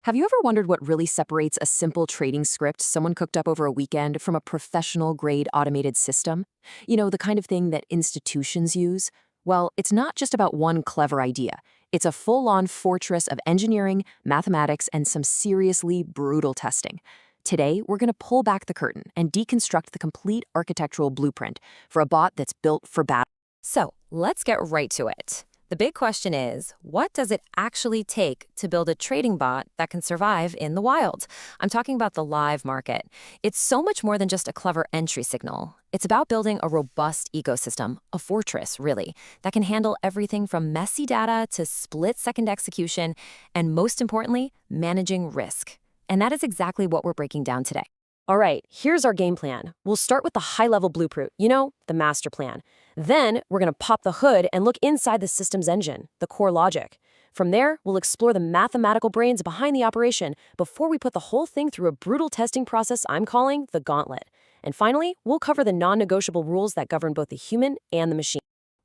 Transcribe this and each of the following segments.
Have you ever wondered what really separates a simple trading script someone cooked up over a weekend from a professional-grade automated system? You know, the kind of thing that institutions use? Well, it's not just about one clever idea. It's a full-on fortress of engineering, mathematics, and some seriously brutal testing. Today, we're going to pull back the curtain and deconstruct the complete architectural blueprint for a bot that's built for battle. So let's get right to it. The big question is, what does it actually take to build a trading bot that can survive in the wild? I'm talking about the live market. It's so much more than just a clever entry signal. It's about building a robust ecosystem, a fortress, really, that can handle everything from messy data to split-second execution, and most importantly, managing risk. And that is exactly what we're breaking down today. All right, here's our game plan. We'll start with the high-level blueprint, the master plan. Then we're going to pop the hood and look inside the system's engine, the core logic. From there, we'll explore the mathematical brains behind the operation before we put the whole thing through a brutal testing process I'm calling the gauntlet. And finally, we'll cover the non-negotiable rules that govern both the human and the machine.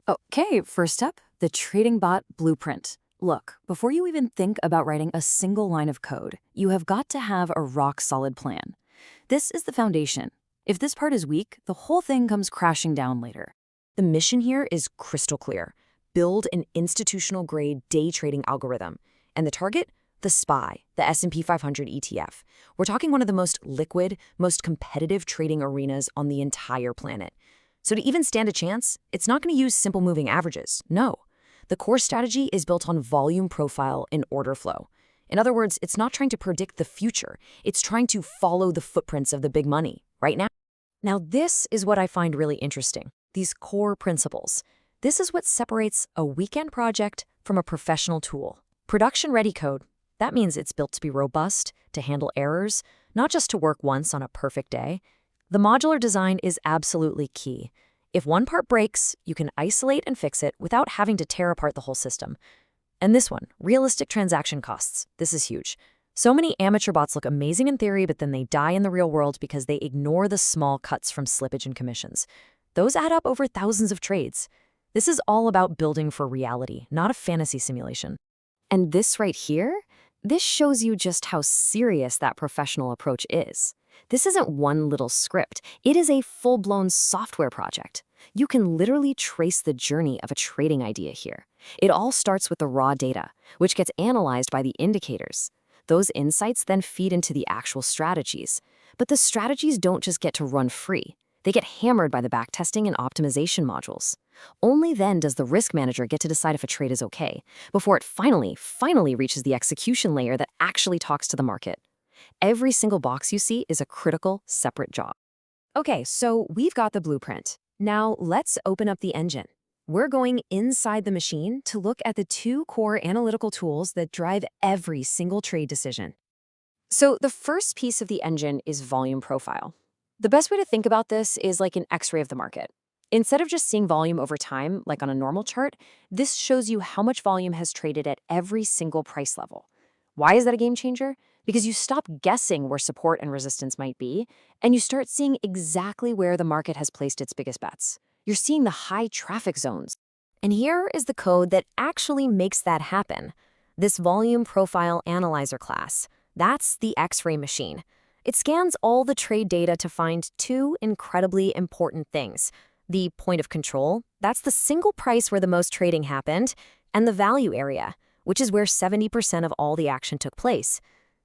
Okay, first up, the trading bot blueprint. Look, before you even think about writing a single line of code, you have got to have a rock-solid plan. This is the foundation. If this part is weak, the whole thing comes crashing down later. The mission here is crystal clear. Build an institutional-grade day trading algorithm. And the target? The SPY, the S&P 500 ETF. We're talking one of the most liquid, most competitive trading arenas on the entire planet. So to even stand a chance, it's not going to use simple moving averages. No. The core strategy is built on volume profile and order flow. In other words, it's not trying to predict the future. It's trying to follow the footprints of the big money, right now. Now, this is what I find really interesting, these core principles. This is what separates a weekend project from a professional tool. Production-ready code, that means it's built to be robust, to handle errors, not just to work once on a perfect day. The modular design is absolutely key. If one part breaks, you can isolate and fix it without having to tear apart the whole system. And this one, realistic transaction costs. This is huge. So many amateur bots look amazing in theory, but then they die in the real world because they ignore the small cuts from slippage and commissions. Those add up over thousands of trades. This is all about building for reality, not a fantasy simulation. And this right here, this shows you just how serious that professional approach is. This isn't one little script. It is a full-blown software project. You can literally trace the journey of a trading idea here. It all starts with the raw data, which gets analyzed by the indicators. Those insights then feed into the actual strategies. But the strategies don't just get to run free. They get hammered by the backtesting and optimization modules. Only then does the risk manager get to decide if a trade is okay, before it finally reaches the execution layer that actually talks to the market. Every single box you see is a critical, separate job. Okay, so we've got the blueprint. Now let's open up the engine. We're going inside the machine to look at the two core analytical tools that drive every single trade decision. So the first piece of the engine is volume profile. The best way to think about this is like an X-ray of the market. Instead of just seeing volume over time, like on a normal chart, this shows you how much volume has traded at every single price level. Why is that a game changer? Because you stop guessing where support and resistance might be, and you start seeing exactly where the market has placed its biggest bets. You're seeing the high traffic zones. And here is the code that actually makes that happen. This volume profile analyzer class. That's the X-ray machine. It scans all the trade data to find two incredibly important things. The point of control, that's the single price where the most trading happened, and the value area, which is where 70% of all the action took place.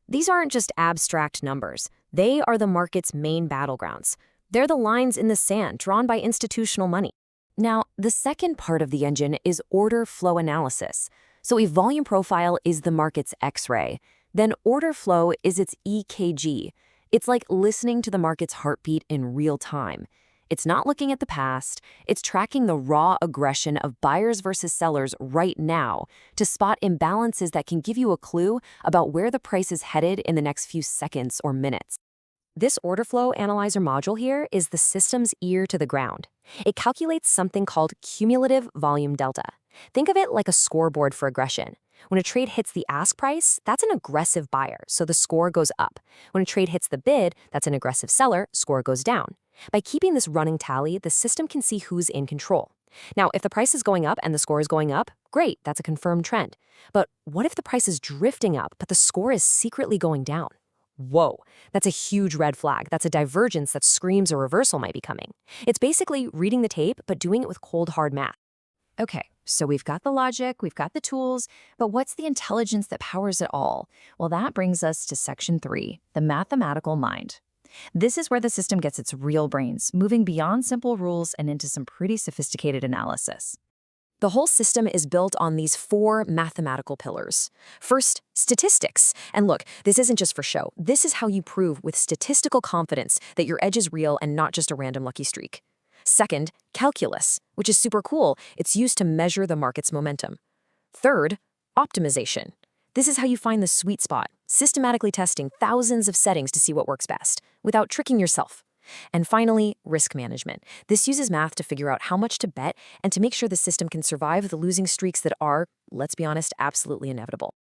These aren't just abstract numbers. They are the market's main battlegrounds. They're the lines in the sand drawn by institutional money. Now, the second part of the engine is order flow analysis. So a volume profile is the market's X-ray. Then order flow is its EKG. It's like listening to the market's heartbeat in real time. It's not looking at the past. It's tracking the raw aggression of buyers versus sellers right now to spot imbalances that can give you a clue about where the price is headed in the next few seconds or minutes. This order flow analyzer module here is the system's ear to the ground. It calculates something called cumulative volume delta. Think of it like a scoreboard for aggression. When a trade hits the ask price, that's an aggressive buyer, so the score goes up. When a trade hits the bid, that's an aggressive seller, score goes down. By keeping this running tally, the system can see who's in control. Now, if the price is going up and the score is going up, Great, that's a confirmed trend. But what if the price is drifting up, but the score is secretly going down? Whoa, that's a huge red flag. That's a divergence that screams a reversal might be coming. It's basically reading the tape, but doing it with cold, hard math. Okay, so we've got the logic, we've got the tools, but what's the intelligence that powers it all? Well, that brings us to section 3, the mathematical mind. This is where the system gets its real brains, moving beyond simple rules and into some pretty sophisticated analysis. The whole system is built on these 4 mathematical pillars. First, statistics. And look, this isn't just for show. This is how you prove with statistical confidence that your edge is real and not just a random lucky streak. Second, calculus, which is super cool. It's used to measure the market's momentum. Third, optimization. This is how you find the sweet spot, systematically testing thousands of settings to see what works best, without tricking yourself. And finally, risk management. This uses math to figure out how much to bet and to make sure the system can survive the losing streaks that are, let's be honest, absolutely inevitable.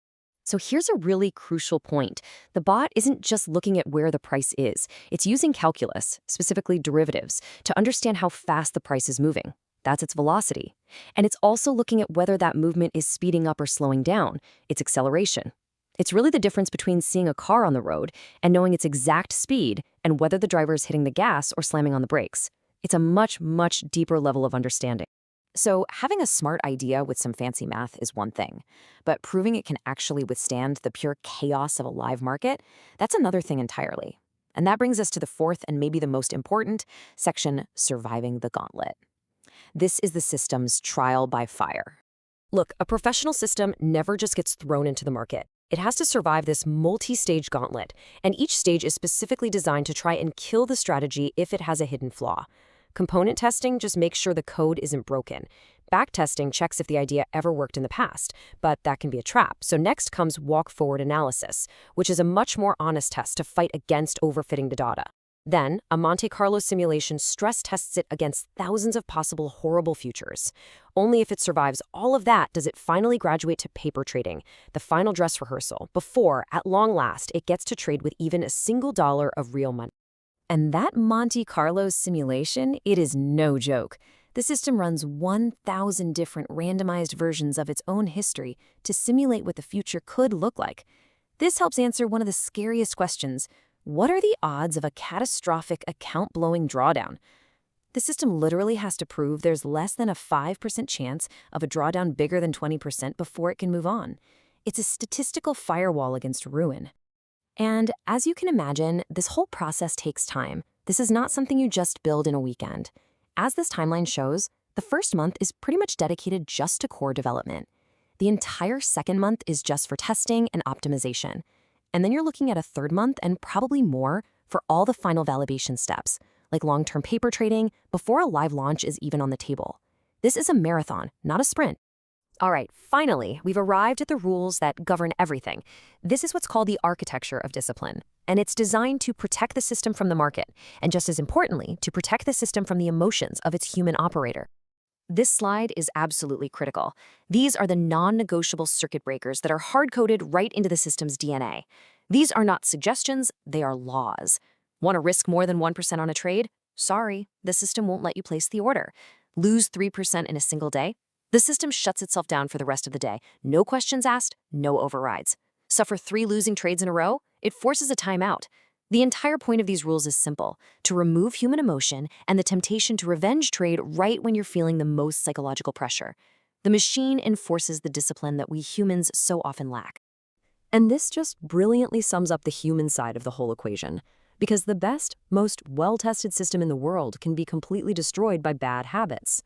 So here's a really crucial point. The bot isn't just looking at where the price is. It's using calculus, specifically derivatives, to understand how fast the price is moving. That's its velocity. And it's also looking at whether that movement is speeding up or slowing down, its acceleration. It's really the difference between seeing a car on the road and knowing its exact speed and whether the driver is hitting the gas or slamming on the brakes. It's a much, much deeper level of understanding. So having a smart idea with some fancy math is one thing, but proving it can actually withstand the pure chaos of a live market, that's another thing entirely. And that brings us to the 4th and maybe the most important section, surviving the gauntlet. This is the system's trial by fire. Look, a professional system never just gets thrown into the market. It has to survive this multi-stage gauntlet, and each stage is specifically designed to try and kill the strategy if it has a hidden flaw. Component testing just makes sure the code isn't broken. Backtesting checks if the idea ever worked in the past, but that can be a trap. So next comes walk-forward analysis, which is a much more honest test to fight against overfitting the data. Then, a Monte Carlo simulation stress tests it against thousands of possible horrible futures. Only if it survives all of that does it finally graduate to paper trading, the final dress rehearsal, before, at long last, it gets to trade with even a single dollar of real money. And that Monte Carlo simulation, it is no joke. The system runs 1,000 different randomized versions of its own history to simulate what the future could look like. This helps answer one of the scariest questions. What are the odds of a catastrophic account-blowing drawdown? The system literally has to prove there's less than a 5% chance of a drawdown bigger than 20% before it can move on. It's a statistical firewall against ruin. And as you can imagine, this whole process takes time. This is not something you just build in a weekend. As this timeline shows, the first month is pretty much dedicated just to core development. The entire second month is just for testing and optimization. And then you're looking at a third month and probably more for all the final validation steps, like long-term paper trading, before a live launch is even on the table. This is a marathon, not a sprint. All right, finally, we've arrived at the rules that govern everything. This is what's called the architecture of discipline, and it's designed to protect the system from the market, and just as importantly, to protect the system from the emotions of its human operator. This slide is absolutely critical. These are the non-negotiable circuit breakers that are hard-coded right into the system's DNA. These are not suggestions, they are laws. Want to risk more than 1% on a trade? Sorry, the system won't let you place the order. Lose 3% in a single day? The system shuts itself down for the rest of the day. No questions asked, no overrides. Suffer 3 losing trades in a row? It forces a timeout. The entire point of these rules is simple: to remove human emotion and the temptation to revenge trade right when you're feeling the most psychological pressure. The machine enforces the discipline that we humans so often lack. And this just brilliantly sums up the human side of the whole equation. Because the best, most well-tested system in the world can be completely destroyed by bad habits.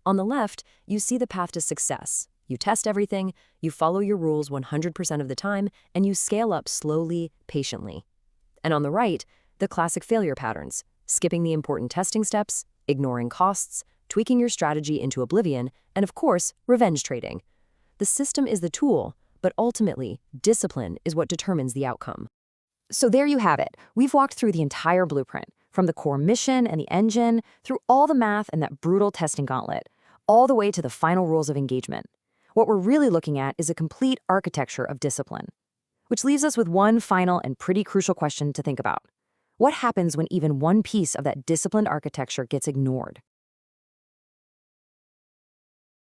On the left, you see the path to success. You test everything, you follow your rules 100% of the time, and you scale up slowly, patiently. And on the right, the classic failure patterns: skipping the important testing steps, ignoring costs, tweaking your strategy into oblivion, and of course, revenge trading. The system is the tool, but ultimately, discipline is what determines the outcome. So there you have it. We've walked through the entire blueprint, from the core mission and the engine, through all the math and that brutal testing gauntlet, all the way to the final rules of engagement. What we're really looking at is a complete architecture of discipline. Which leaves us with one final and pretty crucial question to think about. What happens when even one piece of that disciplined architecture gets ignored?